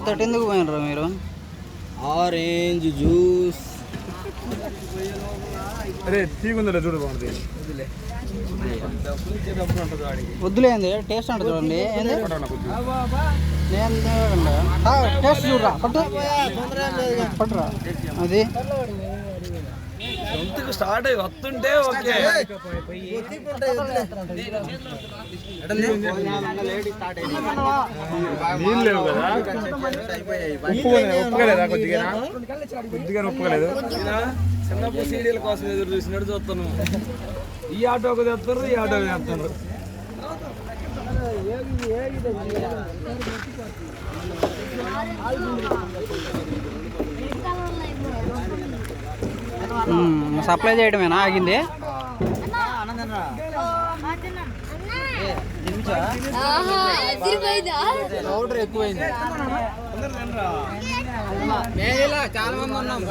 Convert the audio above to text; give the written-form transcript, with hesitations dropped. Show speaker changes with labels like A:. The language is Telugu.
A: తట్టు ఎందుకు పోయినరు మీరు?
B: Orange juice.
C: అరే తీగుందా చూడు బాగుంది.
A: వద్దులేంది టేస్ట్ అంటే చూడండి. నేను టేస్ట్ చూడరా పట్టురా అది
B: స్టార్ట్ అయ్యి వస్తుంటే ఓకే.
C: నీళ్ళు లేవు కదా, ఉప్పుకోలేదా? కొద్దిగా ఉప్పుకోలేదు.
B: చిన్నప్పుడు సీరియల్ కోసం ఎదురు చూసినట్టు చూస్తాను. ఈ ఆటోకి తెస్తారు, ఈ ఆటోకి తెస్తారు.
A: సప్లై చేయడమేనా ఆగింది? పౌడర్ ఎక్కువైంది. చాలా మంది ఉన్నాం.